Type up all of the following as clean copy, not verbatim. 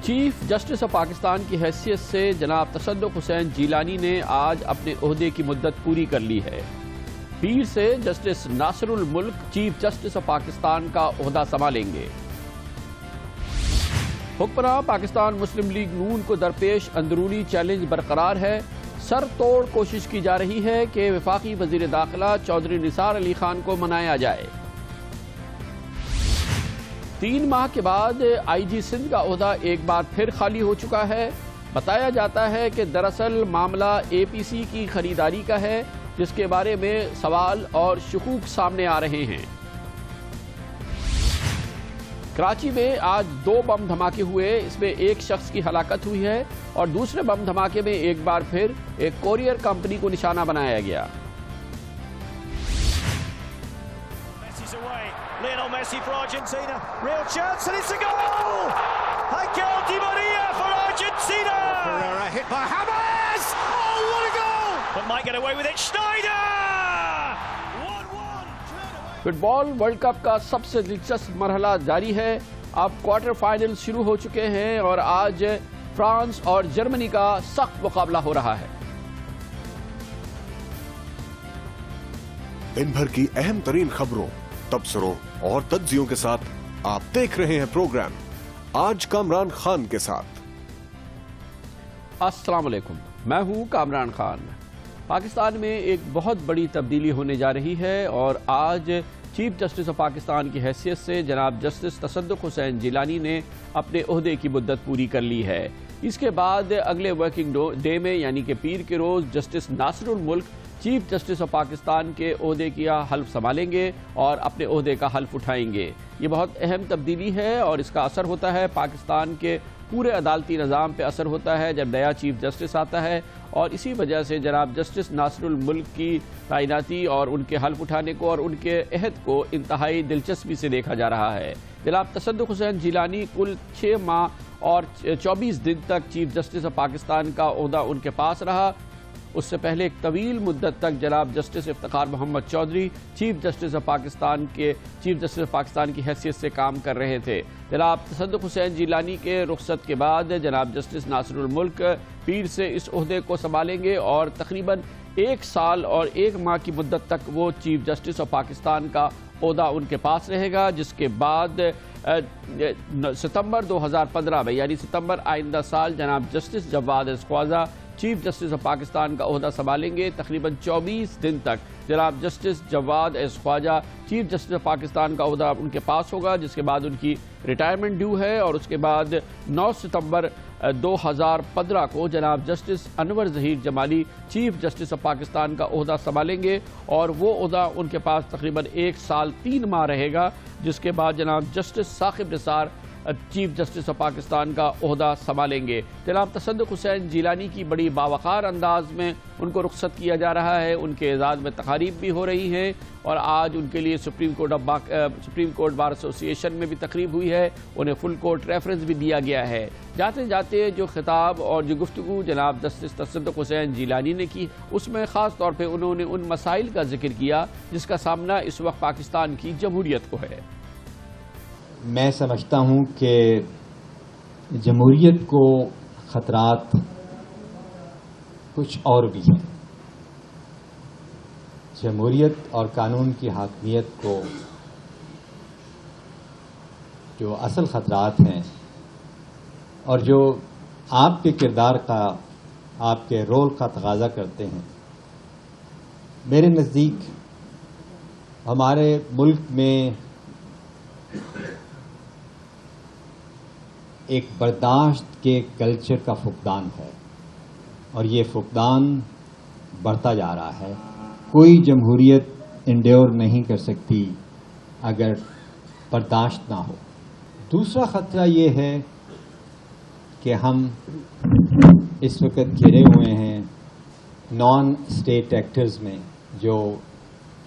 Chief justice of Pakistan کی حیثیت سے جناب تصدق حسین جیلانی نے آج اپنے عہدے کی مدت پوری کر لی ہے۔ پیر سے جسٹس ناصر الملک چیف جسٹس آف پاکستان کا عہدہ سنبھالیں گے۔ حکمراں پاکستان مسلم لیگ نون کو درپیش اندرونی چیلنج برقرار ہے۔ سر توڑ کوشش کی جا رہی ہے کہ وفاقی وزیر داخلہ چودھری نثار علی خان کو منایا جائے۔ 3 ماہ کے بعد آئی جی سندھ کا عہدہ ایک بار پھر خالی ہو چکا ہے۔ بتایا جاتا ہے کہ دراصل معاملہ اے پی سی کی خریداری کا ہے، جس کے بارے میں سوال اور شکوک سامنے آ رہے ہیں۔ کراچی میں آج 2 بم دھماکے ہوئے، اس میں ایک شخص کی ہلاکت ہوئی ہے اور دوسرے بم دھماکے میں ایک بار پھر ایک کوریئر کمپنی کو نشانہ بنایا گیا۔ Lionel Messi for Argentina, real chance and it's a goal! Angel Di Maria for Argentina! Pereira hit by James! Oh, what a goal! But might get away with it, Schneider! 1-1! Football world cup کا سب سے دلچسپ مرحلہ جاری ہے۔ اب quarter final شروع ہو چکے ہیں اور آج فرانس اور جرمنی کا سخت مقابلہ ہو رہا ہے۔ دن بھر کی اہم ترین خبروں، تبصروں اور تجزیوں کے ساتھ آپ دیکھ رہے ہیں پروگرام آج کامران خان کے ساتھ۔ السلام علیکم، میں ہوں کامران خان۔ پاکستان میں ایک بہت بڑی تبدیلی ہونے جا رہی ہے اور آج چیف جسٹس آف پاکستان کی حیثیت سے جناب جسٹس تصدق حسین جیلانی نے اپنے عہدے کی مدت پوری کر لی ہے۔ اس کے بعد اگلے ورکنگ ڈے میں یعنی کہ پیر کے روز جسٹس ناصر الملک چیف جسٹس آف پاکستان کے عہدے کا حلف سنبھالیں گے اور اپنے عہدے کا حلف اٹھائیں گے۔ یہ بہت اہم تبدیلی ہے اور اس کا اثر ہوتا ہے پاکستان کے پورے عدالتی نظام پہ اثر ہوتا ہے جب نیا چیف جسٹس آتا ہے، اور اسی وجہ سے جناب جسٹس ناصر الملک کی تعیناتی اور ان کے حلف اٹھانے کو اور ان کے عہد کو انتہائی دلچسپی سے دیکھا جا رہا ہے۔ جناب تصدق حسین جیلانی کل 6 ماہ اور 24 دن تک چیف جسٹس آف پاکستان کا عہدہ ان کے پاس رہا۔ اس سے پہلے ایک طویل مدت تک جناب justice Iftikhar Muhammad Chaudhry chief justice of Pakistan کی حیثیت سے کام کر رہے تھے۔ جناب تصدق حسین جیلانی کے رخصت کے بعد جناب جسٹس ناصر الملک پیر سے اس عہدے کو سنبھالیں گے اور تقریباً 1 سال اور 1 ماہ کی مدت تک وہ چیف جسٹس آف پاکستان کا عہدہ ان کے پاس رہے گا، جس کے بعد ستمبر 2015 میں یعنی ستمبر آئندہ سال جناب justice Jawwad Khawaja chief justice of Pakistan کا عہدہ سنبھالیں گے۔ تقریباً 24 دن تک جناب justice Jawwad Khawaja chief justice of Pakistan کا عہدہ ان کے پاس ہوگا، جس کے بعد ان کی ریٹائرمنٹ ڈیو ہے، اور اس کے بعد 9 ستمبر 2015 کو جناب justice Anwar Zaheer Jamali chief justice of Pakistan کا عہدہ سنبھالیں گے اور وہ عہدہ ان کے پاس تقریباً 1 سال 3 ماہ رہے گا، جس کے بعد جناب justice Saqib Nisar chief justice of Pakistan کا عہدہ سنبھالیں گے۔ جناب تصدق حسین جیلانی کی بڑی باوقار انداز میں ان کو رخصت کیا جا رہا ہے، ان کے اعزاز میں تقاریب بھی ہو رہی ہیں اور آج ان کے لیے سپریم کورٹ بار ایسوسی ایشن میں بھی تقریب ہوئی ہے، انہیں فل کورٹ ریفرنس بھی دیا گیا ہے۔ جاتے جاتے جو خطاب اور جو گفتگو جناب جسٹس تصدق حسین جیلانی نے کی، اس میں خاص طور پہ انہوں نے ان مسائل کا ذکر کیا جس کا سامنا اس وقت پاکستان کی جمہوریت کو ہے۔ میں سمجھتا ہوں کہ جمہوریت کو خطرات کچھ اور بھی ہیں۔ جمہوریت اور قانون کی حاکمیت کو جو اصل خطرات ہیں اور جو آپ کے کردار کا، آپ کے رول کا تقاضا کرتے ہیں، میرے نزدیک ہمارے ملک میں ایک برداشت کے کلچر کا فقدان ہے اور یہ فقدان بڑھتا جا رہا ہے۔ کوئی جمہوریت انڈیور نہیں کر سکتی اگر برداشت نہ ہو۔ دوسرا خطرہ یہ ہے کہ ہم اس وقت گھرے ہوئے ہیں نان اسٹیٹ ایکٹرز میں جو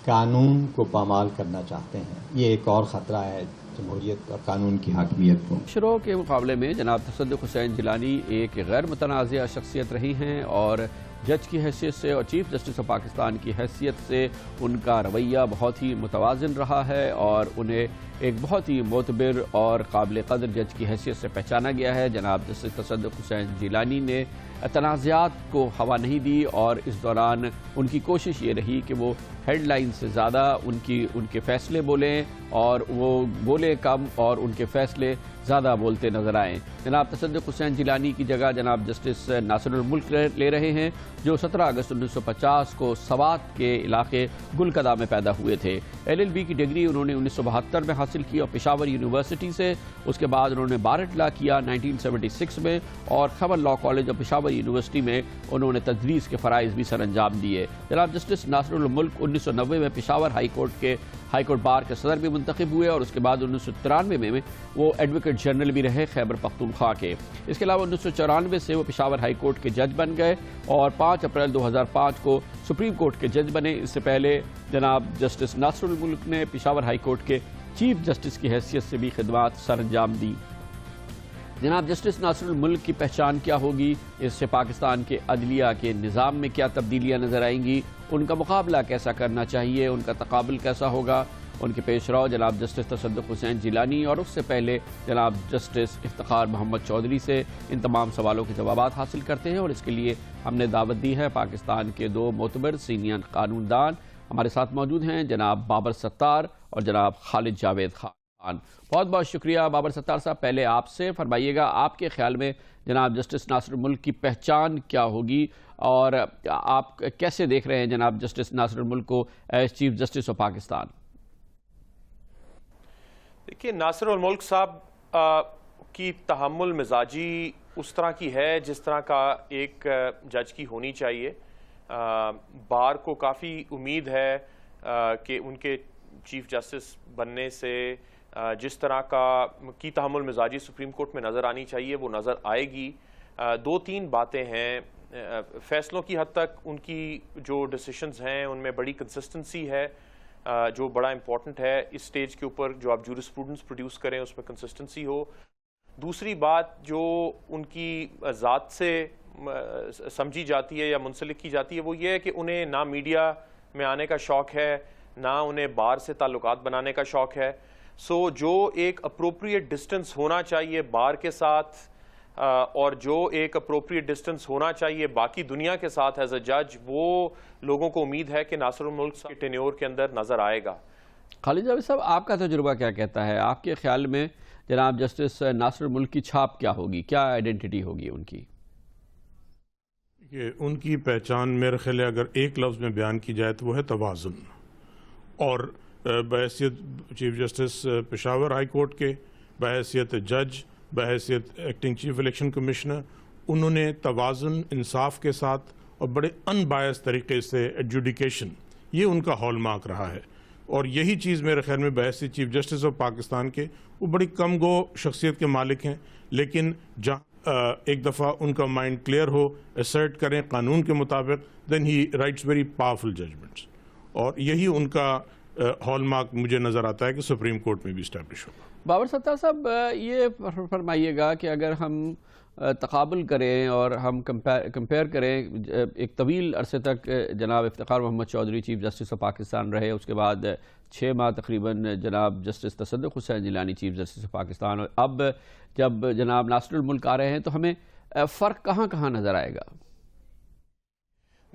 قانون کو پامال کرنا چاہتے ہیں۔ یہ ایک اور خطرہ ہے جمہوریت اور قانون کی حاکمیت کو۔ شروع کے مقابلے میں جناب تصدق حسین جیلانی ایک غیر متنازع شخصیت رہی ہیں اور جج کی حیثیت سے اور چیف جسٹس آف پاکستان کی حیثیت سے ان کا رویہ بہت ہی متوازن رہا ہے اور انہیں ایک بہت ہی معتبر اور قابل قدر جج کی حیثیت سے پہچانا گیا ہے۔ جناب جسٹس تصدق حسین جیلانی نے تنازعات کو ہوا نہیں دی اور اس دوران ان کی کوشش یہ رہی کہ وہ ہیڈ لائن سے زیادہ ان کے فیصلے بولیں اور وہ بولے کم اور ان کے فیصلے زیادہ بولتے نظر آئیں۔ جناب تصدق حسین جیلانی کی جگہ جناب جسٹس ناصر الملک لے رہے ہیں، جو 17 اگست 1950 کو سوات کے علاقے گلکدہ میں پیدا ہوئے تھے۔ LLB کی ڈگری انہوں نے 1972 میں حاصل کی اور پشاور یونیورسٹی سے، اس کے بعد انہوں نے بارٹ لا کیا 1976 میں، اور خیبر لاء کالج اور پشاور یونیورسٹی میں انہوں نے تدریس کے فرائض بھی سر انجام دیے۔ جناب جسٹس ناصر الملک 1990 میں پشاور ہائی کورٹ بار کے صدر بھی منتخب ہوئے، اور اس کے بعد 1993 میں وہ ایڈوکیٹ جنرل بھی رہے خیبر پختونخوا کے۔ اس کے علاوہ 1994 سے وہ پشاور ہائی کورٹ کے جج بن گئے اور 5 اپریل 2005 کو سپریم کورٹ کے جج بنے۔ اس سے پہلے جناب جسٹس ناصر الملک نے پشاور ہائی کورٹ کے چیف جسٹس کی حیثیت سے بھی خدمات سر انجام دی۔ جناب جسٹس ناصر الملک کی پہچان کیا ہوگی، اس سے پاکستان کے عدلیہ کے نظام میں کیا تبدیلیاں نظر آئیں گی، ان کا مقابلہ کیسا کرنا چاہیے، ان کا تقابل کیسا ہوگا، ان کے پیش رو جناب جسٹس تصدق حسین جیلانی اور اس سے پہلے جناب جسٹس افتخار محمد چودھری سے ان تمام سوالوں کے جوابات حاصل کرتے ہیں، اور اس کے لیے ہم نے دعوت دی ہے پاکستان کے 2 معتبر سینئر قانون دان۔ ہمارے ساتھ موجود ہیں جناب بابر ستار اور جناب خالد جاوید خان۔ بہت بہت شکریہ بابر ستار صاحب۔ پہلے آپ سے فرمائیے گا، آپ کے خیال میں جناب جسٹس ناصر الملک کی پہچان کیا ہوگی اور آپ کیسے دیکھ رہے ہیں جناب جسٹس ناصر الملک کو as chief justice of Pakistan? دیکھیے، ناصر الملک صاحب کی تحمل مزاجی اس طرح کی ہے جس طرح کا ایک جج کی ہونی چاہیے۔ بار کو کافی امید ہے کہ ان کے چیف جسٹس بننے سے جس طرح کی تحمل مزاجی سپریم کورٹ میں نظر آنی چاہیے وہ نظر آئے گی۔ 2-3 باتیں ہیں۔ فیصلوں کی حد تک ان کی جو ڈیسیشنز ہیں ان میں بڑی کنسسٹنسی ہے، جو بڑا امپورٹنٹ ہے اس سٹیج کے اوپر۔ جو آپ جورسپروڈنس پروڈیوس کریں اس میں کنسسٹنسی ہو۔ دوسری بات جو ان کی ذات سے سمجھی جاتی ہے یا منسلک کی جاتی ہے وہ یہ ہے کہ انہیں نہ میڈیا میں آنے کا شوق ہے، نہ انہیں بار سے تعلقات بنانے کا شوق ہے۔ سو جو ایک اپروپریٹ ڈسٹنس ہونا چاہیے بار کے ساتھ اور جو ایک اپروپریٹ ڈسٹنس ہونا چاہیے باقی دنیا کے ساتھ ایز اے جج، وہ لوگوں کو امید ہے کہ ناصر الملک کے ٹینیور کے اندر نظر آئے گا۔ خالد جاوید صاحب، آپ کا تجربہ کیا کہتا ہے؟ آپ کے خیال میں جناب جسٹس ناصر الملک کی چھاپ کیا ہوگی، کیا آئیڈینٹی ہوگی ان کی؟ کہ ان کی پہچان میرے خیال ہے اگر ایک لفظ میں بیان کی جائے تو وہ ہے توازن۔ اور بحیثیت chief justice Peshawar high court کے، بحیثیت جج، بحیثیت ایکٹنگ چیف الیکشن کمشنر، انہوں نے توازن، انصاف کے ساتھ اور بڑے ان بائس طریقے سے ایڈجوڈیکیشن، یہ ان کا ہال مارک رہا ہے۔ اور یہی چیز میرے خیال میں بحیثیت چیف جسٹس آف پاکستان کے، وہ بڑی کم گو شخصیت کے مالک ہیں، لیکن جہاں ایک دفعہ ان کا مائنڈ کلیئر ہو، اسرٹ کریں قانون کے مطابق، then he writes very powerful judgments. اور یہی ان کا ہال مارک مجھے نظر آتا ہے کہ سپریم کورٹ میں بھی اسٹیبلش ہوگا۔ بابر ستار صاحب، یہ فرمائیے گا کہ اگر ہم تقابل کریں اور ہم کمپیئر کریں، ایک طویل عرصے تک جناب Iftikhar Muhammad Chaudhry chief justice of Pakistan رہے، اس کے بعد 6 ماہ تقریباً جناب justice Tassaduq Hussain Jillani chief justice of Pakistan, اور اب جب جناب ناصر الملک آ رہے ہیں تو ہمیں فرق کہاں نظر آئے گا؟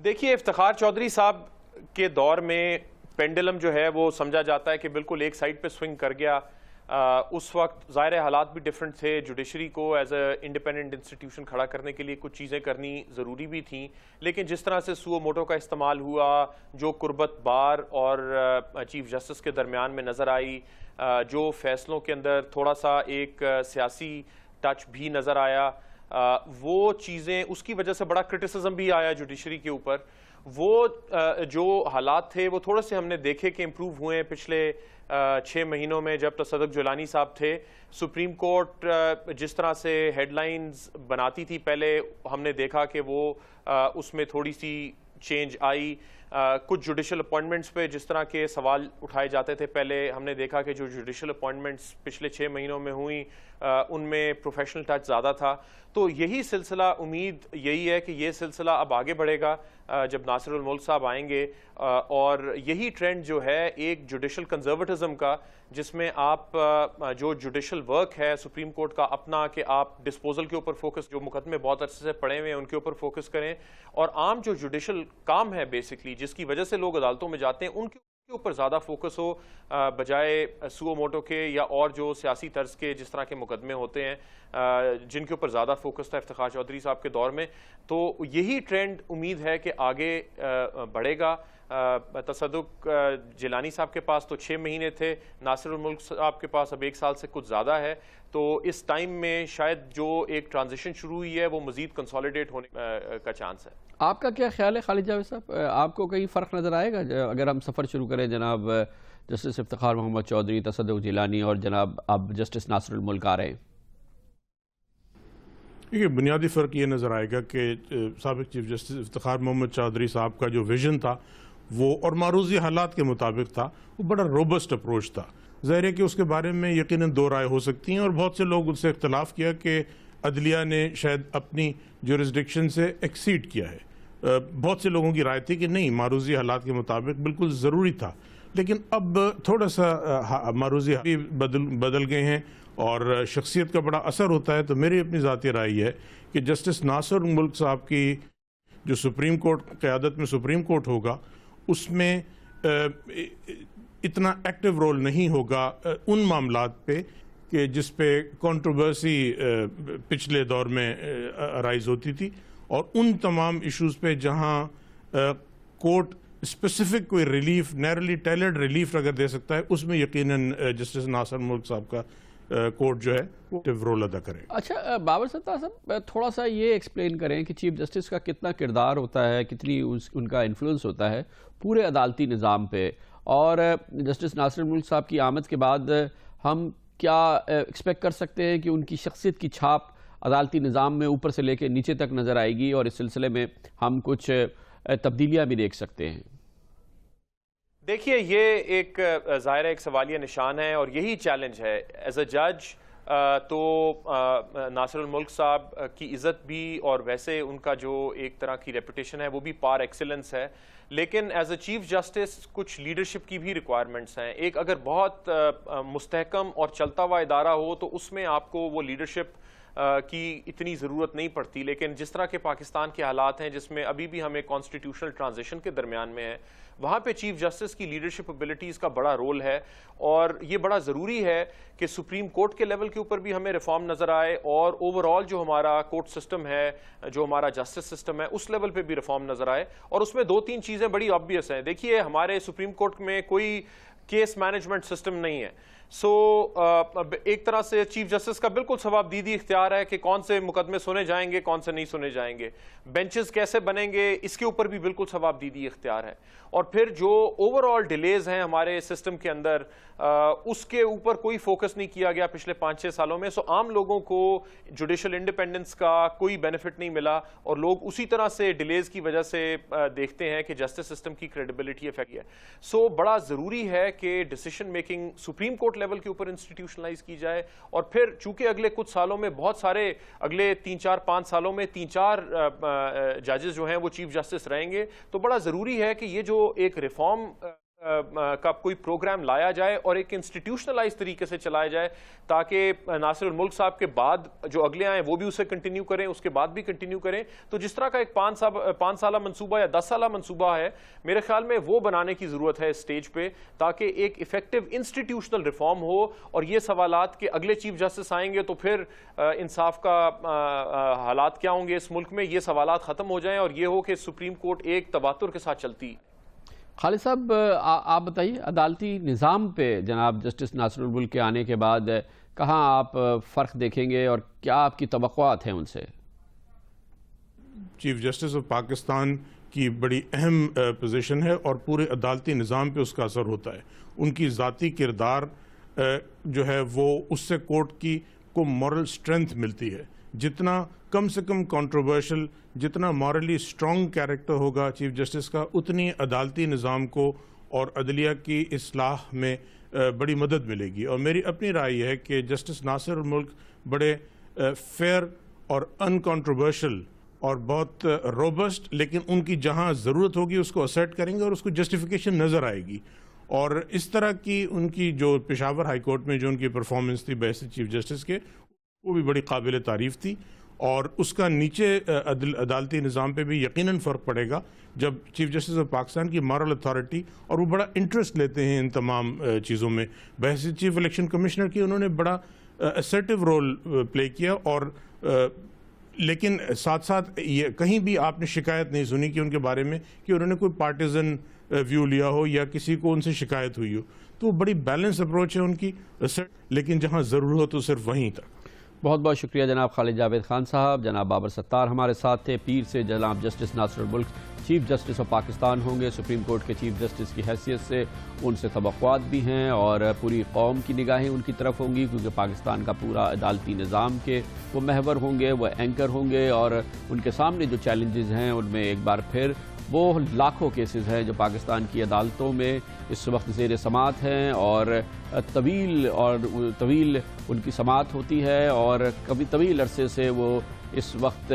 دیکھیے، افتخار چودھری صاحب کے دور میں پینڈلم جو ہے وہ سمجھا جاتا ہے کہ بالکل ایک سائڈ پہ سوئنگ کر گیا۔ اس وقت ظاہر حالات بھی ڈیفرنٹ تھے، جوڈیشری کو ایز اے انڈیپینڈنٹ انسٹیٹیوشن کھڑا کرنے کے لیے کچھ چیزیں کرنی ضروری بھی تھیں، لیکن جس طرح سے سو موٹو کا استعمال ہوا، جو قربت بار اور چیف جسٹس کے درمیان میں نظر آئی، جو فیصلوں کے اندر تھوڑا سا ایک سیاسی ٹچ بھی نظر آیا، وہ چیزیں اس کی وجہ سے بڑا کرٹیسزم بھی آیا جوڈیشری کے اوپر۔ وہ جو حالات تھے وہ تھوڑے سے ہم نے دیکھے کہ امپروو ہوئے پچھلے 6 مہینوں میں جب تصدق جیلانی صاحب تھے۔ سپریم کورٹ جس طرح سے ہیڈ لائنز بناتی تھی پہلے، ہم نے دیکھا کہ وہ اس میں تھوڑی سی چینج آئی۔ کچھ جوڈیشل اپوائنٹمنٹس پہ جس طرح کے سوال اٹھائے جاتے تھے پہلے، ہم نے دیکھا کہ جو جوڈیشل اپوائنٹمنٹس پچھلے 6 مہینوں میں ہوئیں ان میں پروفیشنل ٹچ زیادہ تھا۔ تو یہی سلسلہ، امید یہی ہے کہ یہ سلسلہ اب آگے بڑھے گا جب ناصر الملک صاحب آئیں گے، اور یہی ٹرینڈ جو ہے ایک جوڈیشل کنزرویٹزم کا، جس میں آپ جو جوڈیشل ورک ہے سپریم کورٹ کا اپنا، کہ آپ ڈسپوزل کے اوپر فوکس، جو مقدمے بہت عرصے سے پڑے ہوئے ہیں ان کے اوپر فوکس کریں، اور عام جو جوڈیشل کام ہے بیسکلی جس کی وجہ سے لوگ عدالتوں میں جاتے ہیں ان کے اوپر زیادہ فوکس ہو، بجائے سو موٹو کے یا اور جو سیاسی طرز کے جس طرح کے مقدمے ہوتے ہیں جن کے اوپر زیادہ فوکس تھا افتخار چودھری صاحب کے دور میں. تو یہی ٹرینڈ امید ہے کہ آگے بڑھے گا. تصدق جیلانی صاحب کے پاس تو 6 مہینے تھے، ناصر الملک صاحب کے پاس اب 1 سال سے کچھ زیادہ ہے. تو اس ٹائم میں شاید جو ایک ٹرانزیشن شروع ہوئی ہے وہ مزید کنسولیڈیٹ ہونے کا چانس ہے. آپ کا کیا خیال ہے خالد جاوید صاحب؟ آپ کو کہیں فرق نظر آئے گا اگر ہم سفر شروع کریں جناب جسٹس افتخار محمد چودھری، تصدق جیلانی اور جناب اب جسٹس ناصر الملک آ رہے ہیں؟ یہ بنیادی فرق یہ نظر آئے گا کہ سابق چیف جسٹس افتخار محمد چودھری صاحب کا جو ویژن تھا وہ اور معروضی حالات کے مطابق تھا، وہ بڑا روبسٹ اپروچ تھا. ظاہر ہے کہ اس کے بارے میں یقیناً 2 رائے ہو سکتی ہیں، اور بہت سے لوگ اس سے اختلاف کیا کہ عدلیہ نے شاید اپنی جورسڈکشن سے ایکسیڈ کیا ہے. بہت سے لوگوں کی رائے تھی کہ نہیں، معروضی حالات کے مطابق بالکل ضروری تھا. لیکن اب تھوڑا سا معروضی بدل گئے ہیں اور شخصیت کا بڑا اثر ہوتا ہے. تو میری اپنی ذاتی رائے یہ ہے کہ جسٹس ناصر الملک صاحب کی جو سپریم کورٹ قیادت میں سپریم کورٹ ہوگا اس میں اتنا ایکٹیو رول نہیں ہوگا ان معاملات پہ کہ جس پہ کنٹروورسی پچھلے دور میں رائز ہوتی تھی، اور ان تمام ایشوز پہ جہاں کورٹ اسپیسیفک کوئی ریلیف، نیرلی ٹیلرڈ ریلیف اگر دے سکتا ہے، اس میں یقیناً جسٹس ناصر الملک صاحب کا کورٹ جو ہے وہ رول ادا کرے. اچھا بابر ستار صاحب، تھوڑا سا یہ ایکسپلین کریں کہ چیف جسٹس کا کتنا کردار ہوتا ہے، کتنی ان کا انفلوئنس ہوتا ہے پورے عدالتی نظام پہ، اور جسٹس ناصر الملک صاحب کی آمد کے بعد ہم کیا ایکسپیکٹ کر سکتے ہیں کہ ان کی شخصیت کی چھاپ عدالتی نظام میں اوپر سے لے کے نیچے تک نظر آئے گی، اور اس سلسلے میں ہم کچھ تبدیلیاں بھی دیکھ سکتے ہیں؟ دیکھیے، یہ ایک ظاہر ایک سوالیہ نشان ہے، اور یہی چیلنج ہے ایز اے جج. تو ناصر الملک صاحب کی عزت بھی اور ویسے ان کا جو ایک طرح کی ریپوٹیشن ہے وہ بھی پار ایکسیلنس ہے، لیکن ایز اے چیف جسٹس کچھ لیڈرشپ کی بھی ریکوائرمنٹس ہیں. ایک اگر بہت مستحکم اور چلتا ہوا ادارہ ہو تو اس میں آپ کو وہ لیڈرشپ کی اتنی ضرورت نہیں پڑتی، لیکن جس طرح کے پاکستان کے حالات ہیں جس میں ابھی بھی ہمیں کانسٹیٹیوشنل ٹرانزیشن کے درمیان میں ہے، وہاں پہ چیف جسٹس کی لیڈرشپ ابیلٹیز کا بڑا رول ہے. اور یہ بڑا ضروری ہے کہ سپریم کورٹ کے لیول کے اوپر بھی ہمیں ریفارم نظر آئے، اور اوور آل جو ہمارا کورٹ سسٹم ہے، جو ہمارا جسٹس سسٹم ہے، اس لیول پہ بھی ریفارم نظر آئے. اور اس میں 2-3 چیزیں بڑی آبویس ہیں. دیکھیے، ہمارے سپریم کورٹ میں کوئی کیس مینجمنٹ سسٹم نہیں ہے. سو ایک طرح سے چیف جسٹس کا بالکل ثوابدیدی اختیار ہے کہ کون سے مقدمے سنے جائیں گے، کون سے نہیں سنے جائیں گے، بینچز کیسے بنیں گے، اس کے اوپر بھی بالکل ثوابدیدی اختیار ہے. اور پھر جو اوور آل ڈیلیز ہیں ہمارے سسٹم کے اندر، اس کے اوپر کوئی فوکس نہیں کیا گیا پچھلے 5-6 سالوں میں. سو عام لوگوں کو جوڈیشل انڈیپینڈنس کا کوئی بینیفٹ نہیں ملا، اور لوگ اسی طرح سے ڈیلیز کی وجہ سے دیکھتے ہیں کہ جسٹس سسٹم کی کریڈیبلٹی افیکٹ ہے. سو بڑا ضروری ہے کہ decision making supreme court level کے اوپر انسٹیٹیوشنلائز کی جائے. اور پھر چونکہ اگلے کچھ سالوں میں بہت سارے، اگلے 3-4-5 سالوں میں 3-4 ججز جو ہیں وہ چیف جسٹس رہیں گے، تو بڑا ضروری ہے کہ یہ جو ایک ریفارم کا کوئی پروگرام لایا جائے اور ایک انسٹیٹیوشنلائز طریقے سے چلایا جائے، تاکہ ناصر الملک صاحب کے بعد جو اگلے آئیں وہ بھی اسے کنٹینیو کریں، اس کے بعد بھی کنٹینیو کریں. تو جس طرح کا ایک 5 سالہ منصوبہ یا 10 سالہ منصوبہ ہے، میرے خیال میں وہ بنانے کی ضرورت ہے اس سٹیج پہ، تاکہ ایک ایفیکٹو انسٹیٹیوشنل ریفارم ہو. اور یہ سوالات کہ اگلے چیف جسٹس آئیں گے تو پھر انصاف کا حالات کیا ہوں گے اس ملک میں، یہ سوالات ختم ہو جائیں، اور یہ ہو کہ سپریم کورٹ ایک تواتر کے ساتھ چلتی. خالد صاحب، آپ بتائیے، عدالتی نظام پہ جناب جسٹس ناصر الملک کے آنے کے بعد کہاں آپ فرق دیکھیں گے اور کیا آپ کی توقعات ہیں ان سے؟ چیف جسٹس آف پاکستان کی بڑی اہم پوزیشن ہے، اور پورے عدالتی نظام پہ اس کا اثر ہوتا ہے. ان کی ذاتی کردار جو ہے وہ اس سے کورٹ کی کو مورل سٹرینتھ ملتی ہے. جتنا کم سے کم کنٹروورشل، جتنا مورلی سٹرونگ کیریکٹر ہوگا چیف جسٹس کا، اتنی عدالتی نظام کو اور عدلیہ کی اصلاح میں بڑی مدد ملے گی. اور میری اپنی رائے یہ ہے کہ جسٹس ناصر الملک بڑے فیئر اور ان کنٹروورشل اور بہت روبسٹ، لیکن ان کی جہاں ضرورت ہوگی اس کو اسرٹ کریں گے اور اس کو جسٹیفیکیشن نظر آئے گی. اور اس طرح کی ان کی جو پشاور ہائی کورٹ میں جو ان کی پرفارمنس تھی بحیثیت چیف جسٹس کے، وہ بھی بڑی قابل تعریف تھی، اور اس کا نیچے عدالتی نظام پہ بھی یقیناً فرق پڑے گا جب چیف جسٹس آف پاکستان کی مارل اتھارٹی، اور وہ بڑا انٹرسٹ لیتے ہیں ان تمام چیزوں میں۔ بحیثیت چیف الیکشن کمشنر کی انہوں نے بڑا اسرٹیو رول پلے کیا، اور لیکن ساتھ ساتھ یہ کہیں بھی آپ نے شکایت نہیں سنی کہ ان کے بارے میں کہ انہوں نے کوئی پارٹیزن ویو لیا ہو یا کسی کو ان سے شکایت ہوئی ہو۔ تو بڑی بیلنس اپروچ ہے ان کی، لیکن جہاں ضرور ہو تو صرف وہیں تک۔ بہت بہت شکریہ جناب خالد جاوید خان صاحب۔ جناب بابر ستار ہمارے ساتھ تھے۔ پیر سے جناب جسٹس ناصر الملک چیف جسٹس آف پاکستان ہوں گے۔ سپریم کورٹ کے چیف جسٹس کی حیثیت سے ان سے توقعات بھی ہیں اور پوری قوم کی نگاہیں ان کی طرف ہوں گی، کیونکہ پاکستان کا پورا عدالتی نظام کے وہ محور ہوں گے، وہ اینکر ہوں گے، اور ان کے سامنے جو چیلنجز ہیں ان میں ایک بار پھر وہ لاکھوں کیسز ہیں جو پاکستان کی عدالتوں میں اس وقت زیر سماعت ہیں، اور طویل ان کی سماعت ہوتی ہے، اور کبھی طویل عرصے سے وہ اس وقت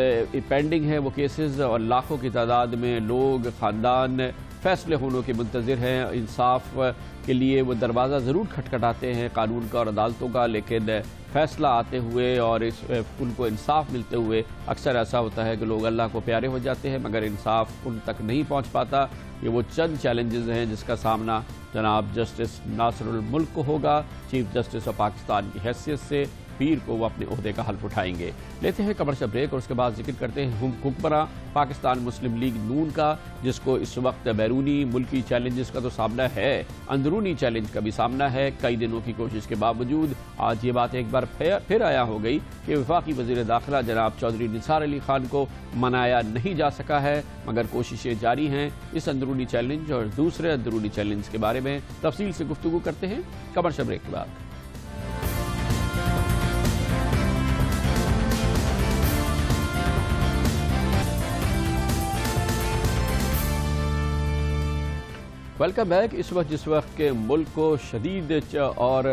پینڈنگ ہے وہ کیسز، اور لاکھوں کی تعداد میں لوگ، خاندان فیصلے ہونے کے منتظر ہیں۔ انصاف کے لیے وہ دروازہ ضرور کھٹکھٹاتے ہیں قانون کا اور عدالتوں کا، لیکن فیصلہ آتے ہوئے اور ان کو انصاف ملتے ہوئے اکثر ایسا ہوتا ہے کہ لوگ اللہ کو پیارے ہو جاتے ہیں مگر انصاف ان تک نہیں پہنچ پاتا۔ یہ وہ چند چیلنجز ہیں جس کا سامنا جناب جسٹس ناصر الملک کو ہوگا۔ چیف جسٹس آف پاکستان کی حیثیت سے پیر کو وہ اپنے عہدے کا حلف اٹھائیں گے۔ لیتے ہیں کمرشل بریک اور اس کے بعد ذکر کرتے ہیں حکمراں پاکستان مسلم لیگ نون کا، جس کو اس وقت بیرونی ملکی چیلنجز کا تو سامنا ہے، اندرونی چیلنج کا بھی سامنا ہے۔ کئی دنوں کی کوشش کے باوجود آج یہ بات ایک بار پھر آیا ہو گئی کہ وفاقی وزیر داخلہ جناب چودھری نثار علی خان کو منایا نہیں جا سکا ہے، مگر کوششیں جاری ہیں۔ اس اندرونی چیلنج اور دوسرے اندرونی چیلنج کے بارے میں تفصیل سے گفتگو کرتے ہیں کمرشل بریک کے بعد۔ Welcome back. اس وقت جس وقت کے ملک کو شدید اور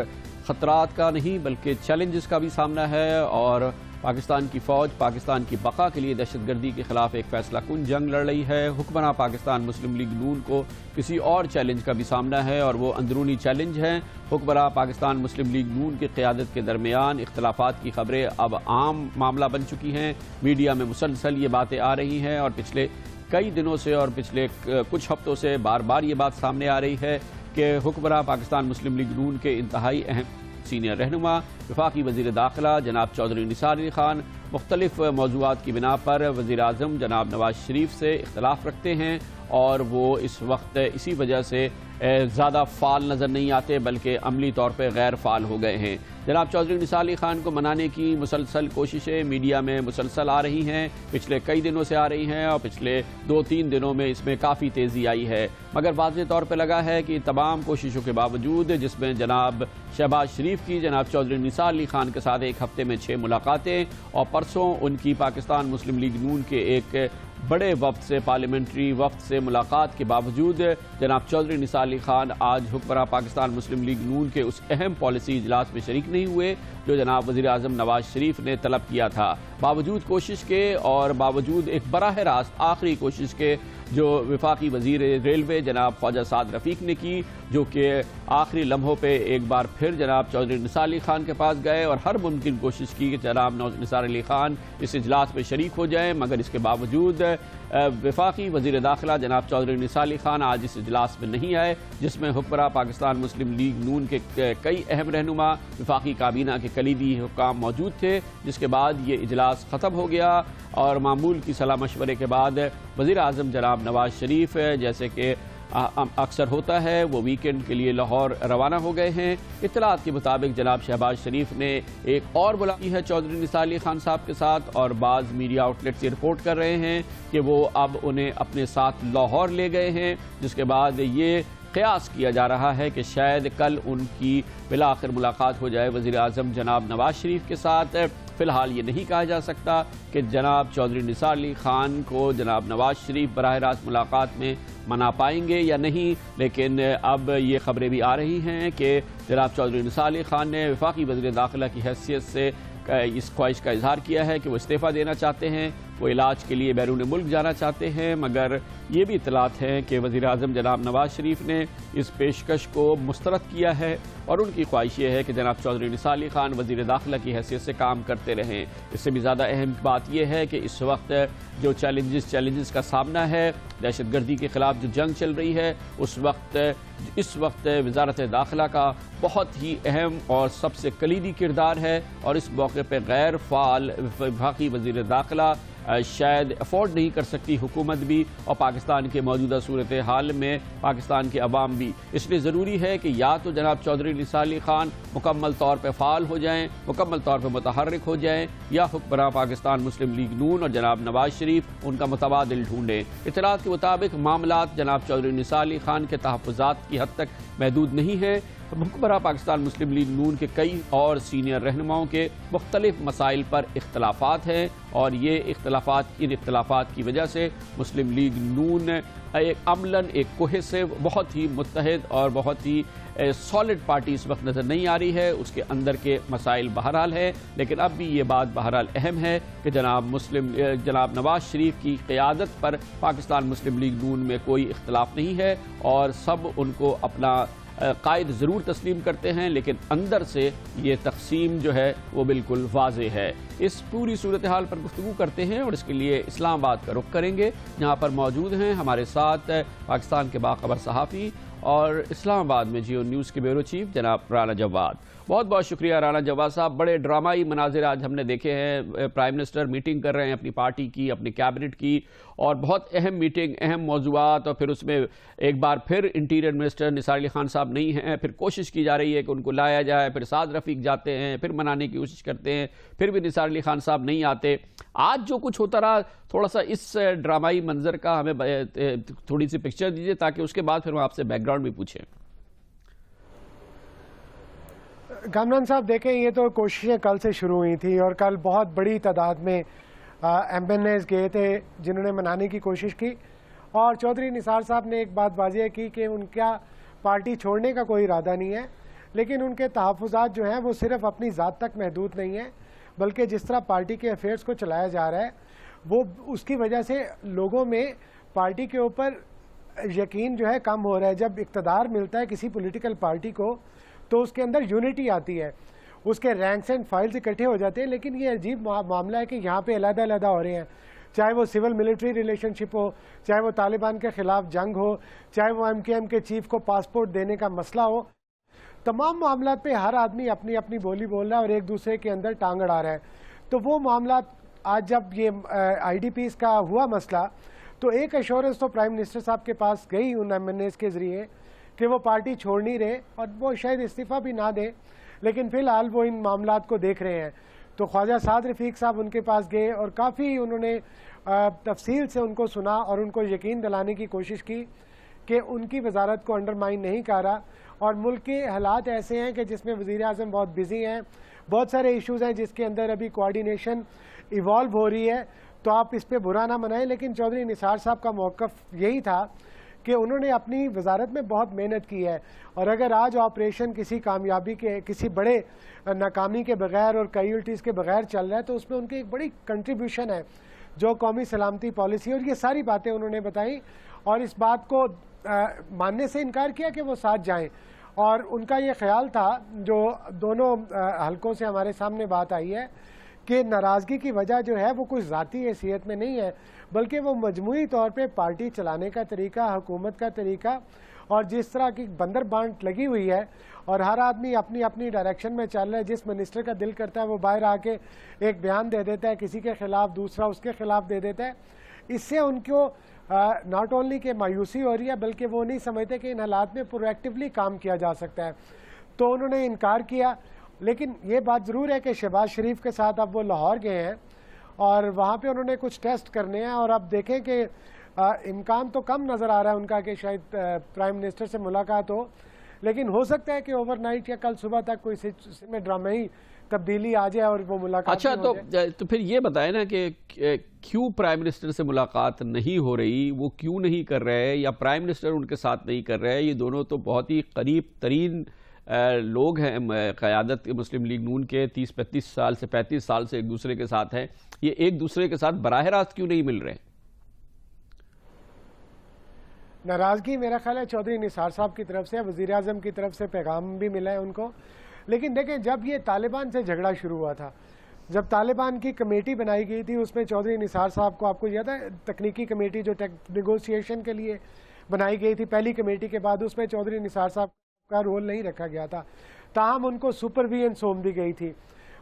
خطرات کا نہیں بلکہ چیلنجز کا بھی سامنا ہے، اور پاکستان کی فوج پاکستان کی بقا کے لیے دہشت گردی کے خلاف ایک فیصلہ کن جنگ لڑ رہی ہے، حکمراں پاکستان مسلم لیگ نون کو کسی اور چیلنج کا بھی سامنا ہے، اور وہ اندرونی چیلنج ہیں۔ حکمراں پاکستان مسلم لیگ نون کی قیادت کے درمیان اختلافات کی خبریں اب عام معاملہ بن چکی ہیں۔ میڈیا میں مسلسل یہ باتیں آ رہی ہیں، اور پچھلے کئی دنوں سے اور پچھلے کچھ ہفتوں سے بار بار یہ بات سامنے آ رہی ہے کہ حکمراں پاکستان مسلم لیگ نون کے انتہائی اہم سینئر رہنما وفاقی وزیر داخلہ جناب چودھری نثار علی خان مختلف موضوعات کی بنا پر وزیر اعظم جناب نواز شریف سے اختلاف رکھتے ہیں، اور وہ اس وقت اسی وجہ سے زیادہ فعال نظر نہیں آتے بلکہ عملی طور پہ غیر فعال ہو گئے ہیں۔ جناب چودھری نثار علی خان کو منانے کی مسلسل کوششیں میڈیا میں مسلسل آ رہی ہیں، پچھلے کئی دنوں سے آ رہی ہیں، اور پچھلے 2-3 دنوں میں اس میں کافی تیزی آئی ہے، مگر واضح طور پہ لگا ہے کہ تمام کوششوں کے باوجود، جس میں جناب شہباز شریف کی جناب چودھری نثار علی خان کے ساتھ ایک ہفتے میں 6 ملاقاتیں، اور پرسوں ان کی پاکستان مسلم لیگ نون کے ایک بڑے وفد سے پارلیمنٹری وفد سے ملاقات کے باوجود جناب چودھری نثار علی خان آج حکمراں پاکستان مسلم لیگ نون کے اس اہم پالیسی اجلاس میں شریک نہیں ہوئے جو جناب وزیر اعظم نواز شریف نے طلب کیا تھا۔ باوجود کوشش کے اور باوجود ایک براہ راست آخری کوشش کے جو وفاقی وزیر ریلوے جناب خواجہ سعد رفیق نے کی، جو کہ آخری لمحوں پہ ایک بار پھر جناب چودھری نثار علی خان کے پاس گئے اور ہر ممکن کوشش کی کہ جناب نثار علی خان اس اجلاس میں شریک ہو جائیں، مگر اس کے باوجود وفاقی وزیر داخلہ جناب چودھری نثار علی خان آج اس اجلاس میں نہیں آئے، جس میں حکمراں پاکستان مسلم لیگ نون کے کئی اہم رہنما وفاقی کابینہ کے کلیدی حکام موجود تھے، جس کے بعد یہ اجلاس ختم ہو گیا، اور معمول کی صلاح مشورے کے بعد وزیر اعظم جناب نواز شریف جیسے کہ اکثر ہوتا ہے وہ ویکینڈ کے لیے لاہور روانہ ہو گئے ہیں۔ اطلاعات کے مطابق جناب شہباز شریف نے ایک اور ملاقات کی ہے چودھری نثار علی خان صاحب کے ساتھ، اور بعض میڈیا آؤٹ لیٹس یہ رپورٹ کر رہے ہیں کہ وہ اب انہیں اپنے ساتھ لاہور لے گئے ہیں، جس کے بعد یہ قیاس کیا جا رہا ہے کہ شاید کل ان کی بالآخر ملاقات ہو جائے وزیر اعظم جناب نواز شریف کے ساتھ۔ فی الحال یہ نہیں کہا جا سکتا کہ جناب چودھری نثار علی خان کو جناب نواز شریف براہ راست ملاقات میں منا پائیں گے یا نہیں، لیکن اب یہ خبریں بھی آ رہی ہیں کہ جناب چودھری نثار علی خان نے وفاقی وزیر داخلہ کی حیثیت سے اس خواہش کا اظہار کیا ہے کہ وہ استعفیٰ دینا چاہتے ہیں، وہ علاج کے لیے بیرون ملک جانا چاہتے ہیں، مگر یہ بھی اطلاعات ہیں کہ وزیر اعظم جناب نواز شریف نے اس پیشکش کو مسترد کیا ہے اور ان کی خواہش یہ ہے کہ جناب چودھری نثار علی خان وزیر داخلہ کی حیثیت سے کام کرتے رہیں۔ اس سے بھی زیادہ اہم بات یہ ہے کہ اس وقت جو چیلنجز کا سامنا ہے، دہشت گردی کے خلاف جو جنگ چل رہی ہے، اس وقت وزارت داخلہ کا بہت ہی اہم اور سب سے کلیدی کردار ہے، اور اس موقع پہ غیر فعال وفاقی وزیر داخلہ شاید افورڈ نہیں کر سکتی حکومت بھی، اور پاکستان کے موجودہ صورتحال میں پاکستان کے عوام بھی۔ اس لیے ضروری ہے کہ یا تو جناب چودھری نثار علی خان مکمل طور پہ فعال ہو جائیں، مکمل طور پہ متحرک ہو جائیں، یا حکمراں پاکستان مسلم لیگ نون اور جناب نواز شریف ان کا متبادل ڈھونڈیں۔ اطلاعات کے مطابق معاملات جناب چودھری نثار علی خان کے تحفظات کی حد تک محدود نہیں ہیں۔ حکمراں پاکستان مسلم لیگ نون کے کئی اور سینئر رہنماؤں کے مختلف مسائل پر اختلافات ہیں، اور ان اختلافات کی وجہ سے مسلم لیگ نون عملاً ایک کوہیسو، بہت ہی متحد اور بہت ہی سالڈ پارٹی اس وقت نظر نہیں آ رہی ہے۔ اس کے اندر کے مسائل بہرحال ہے، لیکن اب بھی یہ بات بہرحال اہم ہے کہ جناب نواز شریف کی قیادت پر پاکستان مسلم لیگ نون میں کوئی اختلاف نہیں ہے، اور سب ان کو اپنا قائد ضرور تسلیم کرتے ہیں، لیکن اندر سے یہ تقسیم جو ہے وہ بالکل واضح ہے۔ اس پوری صورتحال پر گفتگو کرتے ہیں، اور اس کے لیے اسلام آباد کا رخ کریں گے، جہاں پر موجود ہیں ہمارے ساتھ پاکستان کے باخبر صحافی اور اسلام آباد میں جیو نیوز کے بیورو چیف جناب رانا جواد۔ بہت بہت شکریہ رانا جواد صاحب۔ بڑے ڈرامائی مناظر آج ہم نے دیکھے ہیں، پرائم منسٹر میٹنگ کر رہے ہیں اپنی پارٹی کی، اپنی کیبنٹ کی، اور بہت اہم میٹنگ، اہم موضوعات، اور پھر اس میں ایک بار پھر انٹیریئر منسٹر نثار علی خان صاحب نہیں ہیں، پھر کوشش کی جا رہی ہے کہ ان کو لایا جائے، پھر سعد رفیق جاتے ہیں، پھر منانے کی کوشش کرتے ہیں، پھر بھی نثار علی خان صاحب نہیں آتے۔ آج جو کچھ ہوتا رہا، تھوڑا سا اس ڈرامائی منظر کا ہمیں تھوڑی سی پکچر دیجیے، تاکہ اس کے بعد پھر ہم آپ سے بیک گراؤنڈ بھی پوچھیں۔ کامران صاحب دیکھیں، یہ تو کوششیں کل سے شروع ہوئی تھی، اور کل بہت بڑی تعداد میں ایم این ایز گئے تھے جنہوں نے منانے کی کوشش کی، اور چودھری نثار صاحب نے ایک بات واضح کی کہ ان کا پارٹی چھوڑنے کا کوئی ارادہ نہیں ہے، لیکن ان کے تحفظات جو ہیں وہ صرف اپنی ذات تک محدود نہیں ہیں، بلکہ جس طرح پارٹی کے افیئرز کو چلایا جا رہا ہے، وہ اس کی وجہ سے لوگوں میں پارٹی کے اوپر یقین جو ہے کم ہو رہا ہے۔ جب اقتدار ملتا ہے کسی پولیٹیکل پارٹی کو تو اس کے اندر یونٹی آتی ہے، اس کے رینکس اینڈ فائلز اکٹھے ہو جاتے ہیں، لیکن یہ عجیب معاملہ ہے کہ یہاں پہ علیحدہ علیحدہ ہو رہے ہیں، چاہے وہ سول ملٹری ریلیشن شپ ہو، چاہے وہ طالبان کے خلاف جنگ ہو، چاہے وہ ایم کے ایم کے چیف کو پاسپورٹ دینے کا مسئلہ ہو۔ تمام معاملات پہ ہر آدمی اپنی اپنی بولی بول رہا ہے اور ایک دوسرے کے اندر ٹانگ اڑا رہا ہے۔ تو وہ معاملات آج جب یہ آئی ڈی پیز کا ہوا مسئلہ، تو ایک ایشورنس تو پرائم منسٹر صاحب کے پاس گئی ان ایم این ایز کے ذریعے کہ وہ پارٹی چھوڑ نہیں رہے، اور وہ شاید استعفیٰ بھی نہ دیں، لیکن فی الحال وہ ان معاملات کو دیکھ رہے ہیں۔ تو خواجہ سعد رفیق صاحب ان کے پاس گئے، اور کافی انہوں نے تفصیل سے ان کو سنا اور ان کو یقین دلانے کی کوشش کی کہ ان کی وزارت کو انڈرمائن نہیں کر رہا، اور ملک کے حالات ایسے ہیں کہ جس میں وزیر اعظم بہت بزی ہیں، بہت سارے ایشوز ہیں جس کے اندر ابھی کوآرڈینیشن ایوالو ہو رہی ہے، تو آپ اس پہ برا نہ منائیں۔ لیکن چودھری نثار صاحب کا موقف یہی تھا کہ انہوں نے اپنی وزارت میں بہت محنت کی ہے، اور اگر آج آپریشن کسی کامیابی کے، کسی بڑے ناکامی کے بغیر اور کیجولٹیز کے بغیر چل رہا ہے، تو اس میں ان کی ایک بڑی کنٹریبیوشن ہے جو قومی سلامتی پالیسی، اور یہ ساری باتیں انہوں نے بتائیں، اور اس بات کو ماننے سے انکار کیا کہ وہ ساتھ جائیں۔ اور ان کا یہ خیال تھا، جو دونوں حلقوں سے ہمارے سامنے بات آئی ہے، کہ ناراضگی کی وجہ جو ہے وہ کوئی ذاتی حیثیت میں نہیں ہے، بلکہ وہ مجموعی طور پہ پارٹی چلانے کا طریقہ، حکومت کا طریقہ، اور جس طرح کی بندر بانٹ لگی ہوئی ہے، اور ہر آدمی اپنی اپنی ڈائریکشن میں چل رہا ہے۔ جس منسٹر کا دل کرتا ہے وہ باہر آ کے ایک بیان دے دیتا ہے کسی کے خلاف، دوسرا اس کے خلاف دے دیتا ہے۔ اس سے ان کو ناٹ اونلی کہ مایوسی ہو رہی ہے، بلکہ وہ نہیں سمجھتے کہ ان حالات میں پرو ایکٹیولی کام کیا جا سکتا ہے، تو انہوں نے انکار کیا۔ لیکن یہ بات ضرور ہے کہ شہباز شریف کے ساتھ اب وہ لاہور گئے ہیں، اور وہاں پہ انہوں نے کچھ ٹیسٹ کرنے ہیں، اور اب دیکھیں کہ امکان تو کم نظر آ رہا ہے ان کا کہ شاید پرائم منسٹر سے ملاقات ہو، لیکن ہو سکتا ہے کہ اوور نائٹ یا کل صبح تک کوئی میں ڈرامائی تبدیلی آ جائے اور وہ ملاقات۔ اچھا، تو پھر یہ بتائیں نا کہ کیوں پرائم منسٹر سے ملاقات نہیں ہو رہی، وہ کیوں نہیں کر رہے، یا پرائم منسٹر ان کے ساتھ نہیں کر رہے؟ یہ دونوں تو بہت ہی قریب ترین لوگ ہیں قیادت مسلم لیگ نون کے، 30-35 سال سے 35 سال سے ایک دوسرے کے ساتھ ہیں، یہ ایک دوسرے کے ساتھ براہ راست کیوں نہیں مل رہے؟ ناراضگی میرا خیال ہے چودھری نثار صاحب کی طرف سے، وزیر اعظم کی طرف سے پیغام بھی ملا ہے ان کو. لیکن دیکھیں جب یہ طالبان سے جھگڑا شروع ہوا تھا، جب طالبان کی کمیٹی بنائی گئی تھی اس میں چودھری نثار صاحب کو، آپ کو یاد ہے تکنیکی کمیٹی جو نیگوسیشن کے لیے بنائی گئی تھی پہلی کمیٹی کے بعد، اس میں چودھری نثار صاحب کا رول نہیں رکھا گیا تھا، تاہم ان کو سپرویژن سونپ دی گئی تھی.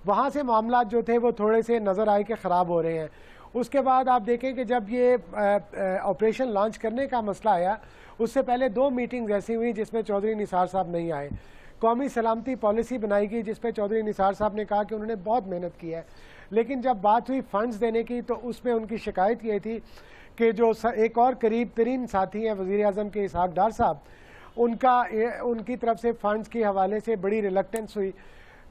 وہاں سے معاملات جو تھے وہ تھوڑے سے نظر آئے کہ خراب ہو رہے ہیں. اس کے بعد آپ دیکھیں کہ جب یہ آپریشن لانچ کرنے کا مسئلہ آیا، اس سے پہلے 2 میٹنگز ایسی ہوئی جس میں چودھری نثار صاحب نہیں آئے. قومی سلامتی پالیسی بنائی گئی جس پہ چودھری نثار صاحب نے کہا کہ انہوں نے بہت محنت کی ہے، لیکن جب بات ہوئی فنڈز دینے کی تو اس میں ان کی شکایت یہ تھی کہ جو ایک اور قریب ترین ساتھی ہیں وزیر اعظم کے اسحاق ڈار صاحب، ان کی طرف سے فنڈز کے حوالے سے بڑی ریلکٹنس ہوئی.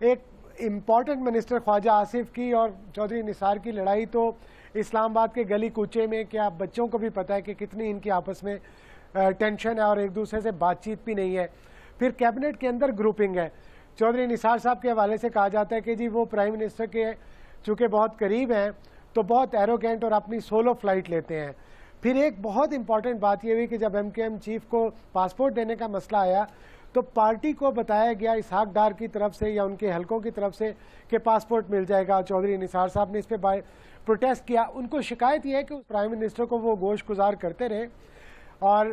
ایک امپورٹنٹ منسٹر خواجہ آصف کی اور چودھری نثار کی لڑائی تو اسلام آباد کے گلی کوچے میں، کیا بچوں کو بھی پتہ ہے کہ کتنی ان کی آپس میں ٹینشن ہے اور ایک دوسرے سے بات چیت بھی نہیں ہے. پھر کیبنٹ کے اندر گروپنگ ہے. چودھری نثار صاحب کے حوالے سے کہا جاتا ہے کہ جی وہ پرائم منسٹر کے چونکہ بہت قریب ہیں تو بہت ایروگینٹ اور اپنی سولو فلائٹ لیتے ہیں. پھر ایک بہت امپورٹنٹ بات یہ ہوئی کہ جب ایم کیو ایم چیف کو پاسپورٹ دینے کا مسئلہ آیا تو پارٹی کو بتایا گیا اسحاق ڈار کی طرف سے یا ان کے حلقوں کی طرف سے کہ پاسپورٹ مل جائے گا. چودھری نثار صاحب نے اس پہ پروٹیسٹ کیا. ان کو شکایت یہ ہے کہ پرائم منسٹر کو وہ گوش گزار کرتے رہے اور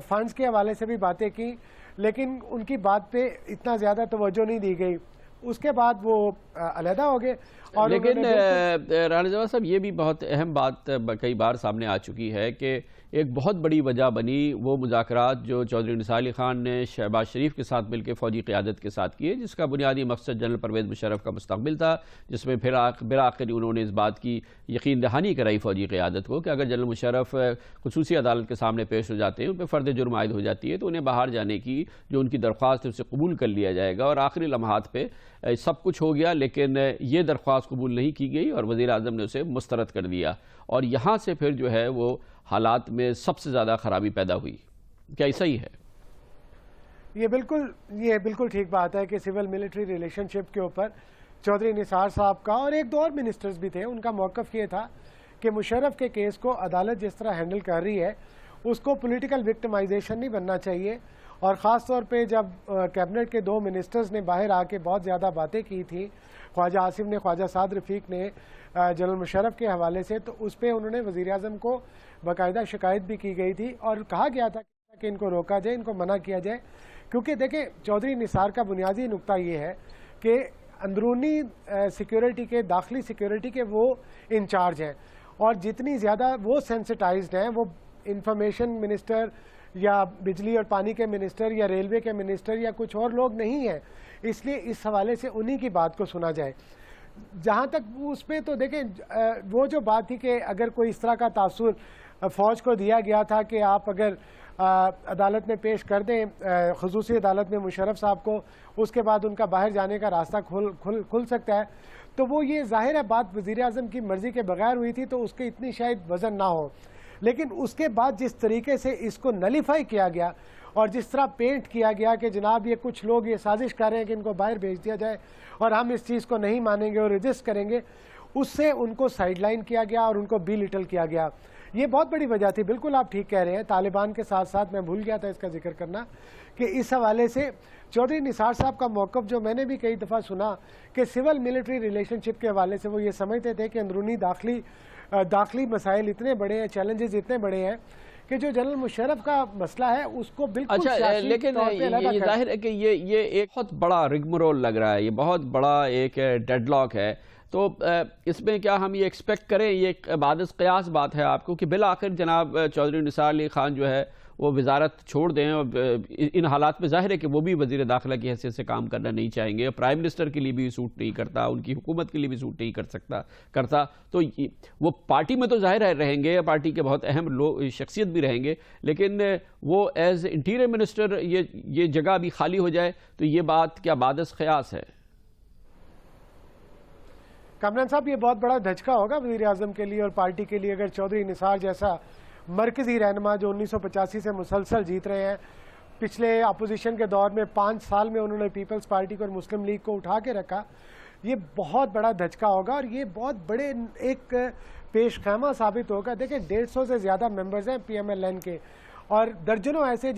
فنڈز کے حوالے سے بھی باتیں کی، لیکن ان کی بات پہ اتنا زیادہ توجہ نہیں دی گئی. اس کے بعد وہ علیحدہ ہو گئے. اور لیکن رانا جواد صاحب یہ بھی بہت اہم بات کئی بار سامنے آ چکی ہے کہ ایک بہت بڑی وجہ بنی وہ مذاکرات جو چودھری نثار علی خان نے شہباز شریف کے ساتھ مل کے فوجی قیادت کے ساتھ کیے، جس کا بنیادی مقصد جنرل پرویز مشرف کا مستقبل تھا، جس میں پھر بالآخر انہوں نے اس بات کی یقین دہانی کرائی فوجی قیادت کو کہ اگر جنرل مشرف خصوصی عدالت کے سامنے پیش ہو جاتے ہیں، ان پہ فرد جرم عائد ہو جاتی ہے تو انہیں باہر جانے کی جو ان کی درخواست ہے اسے قبول کر لیا جائے گا. اور آخری لمحات پہ سب کچھ ہو گیا، لیکن یہ درخواست قبول نہیں کی گئی اور وزیر اعظم نے اسے مسترد کر دیا. اور یہاں سے پھر جو ہے وہ حالات میں سب سے زیادہ خرابی پیدا ہوئی. کیا ایسا ہی ہے؟ یہ بالکل ٹھیک بات ہے کہ سول ملٹری ریلیشن شپ کے اوپر چودھری نثار صاحب کا اور ایک دو اور منسٹرز بھی تھے، ان کا موقف یہ تھا کہ مشرف کے کیس کو عدالت جس طرح ہینڈل کر رہی ہے اس کو پولیٹیکل وکٹمائزیشن نہیں بننا چاہیے. اور خاص طور پہ جب کیبنٹ کے 2 منسٹرز نے باہر آ کے بہت زیادہ باتیں کی تھیں، خواجہ آصف نے، خواجہ سعد رفیق نے جنرل مشرف کے حوالے سے، تو اس پہ انہوں نے وزیر اعظم کو باقاعدہ شکایت بھی کی گئی تھی اور کہا گیا تھا کہ ان کو روکا جائے، ان کو منع کیا جائے. کیونکہ دیکھیں چودھری نثار کا بنیادی نقطہ یہ ہے کہ اندرونی سیکیورٹی کے، داخلی سیکیورٹی کے وہ انچارج ہیں اور جتنی زیادہ وہ سینسٹائزڈ ہیں، وہ انفارمیشن منسٹر یا بجلی اور پانی کے منسٹر یا ریلوے کے منسٹر یا کچھ اور لوگ نہیں ہیں. اس لیے اس حوالے سے انہی کی بات کو سنا جائے. جہاں تک اس پہ تو دیکھیں وہ جو بات تھی کہ اگر کوئی اس طرح کا تاثر فوج کو دیا گیا تھا کہ آپ اگر عدالت میں پیش کر دیں خصوصی عدالت میں مشرف صاحب کو، اس کے بعد ان کا باہر جانے کا راستہ کھل سکتا ہے، تو وہ یہ ظاہر ہے بات وزیر اعظم کی مرضی کے بغیر ہوئی تھی تو اس کے اتنی شاید وزن نہ ہو. لیکن اس کے بعد جس طریقے سے اس کو نلیفائی کیا گیا اور جس طرح پینٹ کیا گیا کہ جناب یہ کچھ لوگ یہ سازش کر رہے ہیں کہ ان کو باہر بھیج دیا جائے اور ہم اس چیز کو نہیں مانیں گے اور رجسٹ کریں گے، اس سے ان کو سائیڈ لائن کیا گیا اور ان کو بی لٹل کیا گیا. یہ بہت بڑی وجہ تھی. بالکل آپ ٹھیک کہہ رہے ہیں. طالبان کے ساتھ ساتھ میں بھول گیا تھا اس کا ذکر کرنا کہ اس حوالے سے چودھری نثار صاحب کا موقف جو میں نے بھی کئی دفعہ سنا کہ سول ملٹری ریلیشن شپ کے حوالے سے وہ یہ سمجھتے تھے کہ اندرونی داخلی مسائل اتنے بڑے ہیں، چیلنجز اتنے بڑے ہیں کہ جو جنرل مشرف کا مسئلہ ہے اس کو بالکل سیاسی لیکن طور پہ علیحدہ یہ ظاہر ہے کہ یہ ایک بہت بڑا رگمرول لگ رہا ہے، یہ بہت بڑا ایک ڈیڈ لاک ہے. تو اس میں کیا ہم یہ ایکسپیکٹ کریں، یہ ایک بعد از قیاس بات ہے آپ کو کہ بالآخر جناب چودھری نثار علی خان جو ہے وہ وزارت چھوڑ دیں؟ اور ان حالات میں ظاہر ہے کہ وہ بھی وزیر داخلہ کی حیثیت سے کام کرنا نہیں چاہیں گے، پرائم منسٹر کے لیے بھی سوٹ نہیں کرتا، ان کی حکومت کے لیے بھی سوٹ نہیں کرتا. تو وہ پارٹی میں تو ظاہر رہیں گے، پارٹی کے بہت اہم شخصیت بھی رہیں گے، لیکن وہ ایز انٹیریئر منسٹر یہ جگہ ابھی خالی ہو جائے تو یہ بات کیا بعد از قیاس ہے؟ کامران صاحب یہ بہت بڑا دھچکا ہوگا وزیر اعظم کے لیے اور پارٹی کے لیے اگر چودھری نثار جیسا مرکزی رہنما جو 1985 سے مسلسل جیت رہے ہیں، پچھلے اپوزیشن کے دور میں 5 سال میں انہوں نے پیپلز پارٹی کو اور مسلم لیگ کو اٹھا کے رکھا، یہ بہت بڑا دھچکا ہوگا اور یہ بہت بڑے ایک پیش خیمہ ثابت ہوگا. دیکھیں 150 سے زیادہ ممبرز ہیں پی ایم ایل این کے اور درجنوں ایسے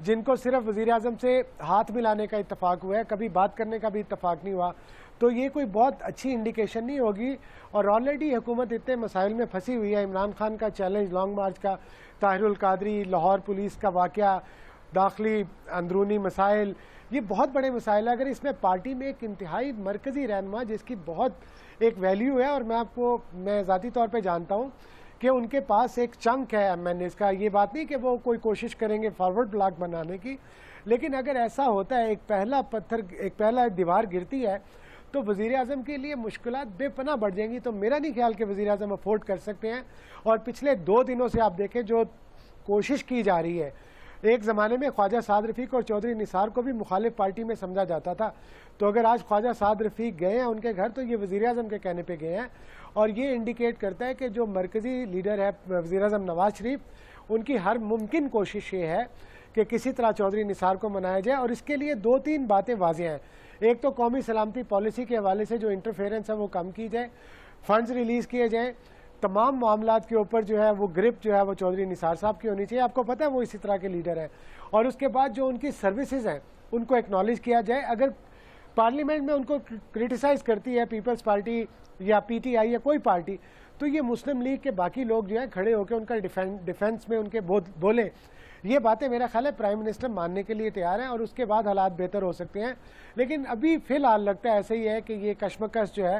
جن کو صرف وزیر اعظم سے ہاتھ ملانے کا اتفاق ہوا ہے, کبھی بات کرنے کا بھی اتفاق نہیں ہوا. تو یہ کوئی بہت اچھی انڈیکیشن نہیں ہوگی. اور آلریڈی حکومت اتنے مسائل میں پھنسی ہوئی ہے. عمران خان کا چیلنج لانگ مارچ کا, طاہر القادری, لاہور پولیس کا واقعہ, داخلی اندرونی مسائل, یہ بہت بڑے مسائل ہیں. اگر اس میں پارٹی میں ایک انتہائی مرکزی رہنما جس کی بہت ایک ویلیو ہے, اور میں ذاتی طور پہ جانتا ہوں کہ ان کے پاس ایک چنک ہے ایم این ایز کا, یہ بات نہیں کہ وہ کوئی کوشش کریں گے فارورڈ بلاک بنانے کی, لیکن اگر ایسا ہوتا ہے, ایک پہلا دیوار گرتی ہے, تو وزیر اعظم کے لیے مشکلات بے پناہ بڑھ جائیں گی. تو میرا نہیں خیال کہ وزیر اعظم افورڈ کر سکتے ہیں. اور پچھلے 2 دنوں سے آپ دیکھیں جو کوشش کی جا رہی ہے, ایک زمانے میں خواجہ سعد رفیق اور چودھری نثار کو بھی مخالف پارٹی میں سمجھا جاتا تھا, تو اگر آج خواجہ سعد رفیق گئے ہیں ان کے گھر, تو یہ وزیر اعظم کے کہنے پہ گئے ہیں. اور یہ انڈیکیٹ کرتا ہے کہ جو مرکزی لیڈر ہے وزیر اعظم نواز شریف, ان کی ہر ممکن کوشش یہ ہے کہ کسی طرح چودھری نثار کو منایا جائے. اور اس کے لیے 2-3 باتیں واضح ہیں. ایک تو قومی سلامتی پالیسی کے حوالے سے جو انٹرفیرنس ہے وہ کم کی جائے, فنڈز ریلیز کیے جائیں, تمام معاملات کے اوپر جو ہے وہ گرپ جو ہے وہ چودھری نثار صاحب کی ہونی چاہیے. آپ کو پتہ ہے وہ اسی طرح کے لیڈر ہیں. اور اس کے بعد جو ان کی سروسز ہیں ان کو ایکنالج کیا جائے. اگر پارلیمنٹ میں ان کو کرٹیسائز کرتی ہے پیپلز پارٹی یا پی ٹی آئی یا کوئی پارٹی, تو یہ مسلم لیگ کے باقی لوگ جو ہیں کھڑے ہو کے ان کا ڈیفینس میں ان کے بولیں. یہ باتیں میرا خیال ہے پرائم منسٹر ماننے کے لیے تیار ہیں, اور اس کے بعد حالات بہتر ہو سکتے ہیں. لیکن ابھی فی الحال لگتا ہے ایسا ہی ہے کہ یہ کشمکش جو ہے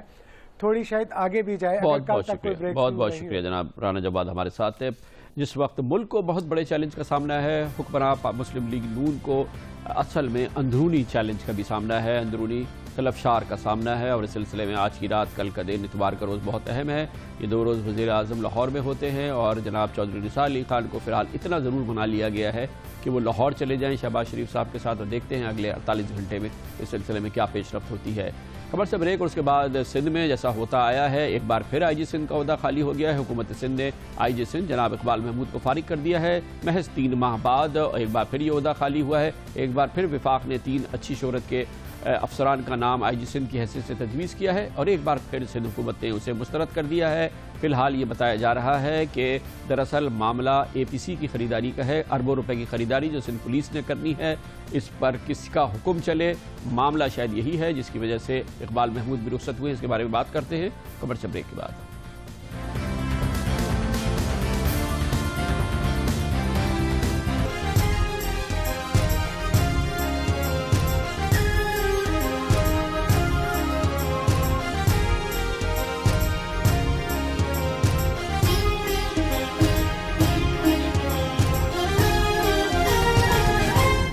تھوڑی شاید آگے بھی جائے. بہت شکریہ جناب رانا جواد ہمارے ساتھ ہے. جس وقت ملک کو بہت بڑے چیلنج کا سامنا ہے, حکمراں مسلم لیگ نون کو اصل میں اندرونی چیلنج کا بھی سامنا ہے, اندرونی خلفشار کا سامنا ہے. اور اس سلسلے میں آج کی رات, کل کا دن, اتوار کا روز بہت اہم ہے. یہ 2 روز وزیر اعظم لاہور میں ہوتے ہیں, اور جناب چودھری نثار علی خان کو فی الحال اتنا ضرور منا لیا گیا ہے کہ وہ لاہور چلے جائیں شہباز شریف صاحب کے ساتھ, اور دیکھتے ہیں اگلے 48 گھنٹے میں اس سلسلے میں کیا پیش رفت ہوتی ہے. خبر سے بریک, اور اس کے بعد سندھ میں جیسا ہوتا آیا ہے, ایک بار پھر آئی جی سندھ کا عہدہ خالی ہو گیا ہے. حکومت سندھ نے آئی جی سندھ جناب اقبال محمود کو فارغ کر دیا ہے. محض 3 ماہ بعد ایک بار پھر یہ عہدہ خالی ہوا ہے. ایک بار پھر وفاق نے 3 اچھی شہرت کے افسران کا نام آئی جی سندھ کی حیثیت سے تجویز کیا ہے, اور ایک بار پھر سندھ حکومت نے اسے مسترد کر دیا ہے. فی الحال یہ بتایا جا رہا ہے کہ دراصل معاملہ اے پی سی کی خریداری کا ہے, اربوں روپے کی خریداری جو سندھ پولیس نے کرنی ہے. اس پر کس کا حکم چلے, معاملہ شاید یہی ہے جس کی وجہ سے اقبال محمود بھی رخصت ہوئے. اس کے بارے میں بات کرتے ہیں خبر سے بریک کے بعد.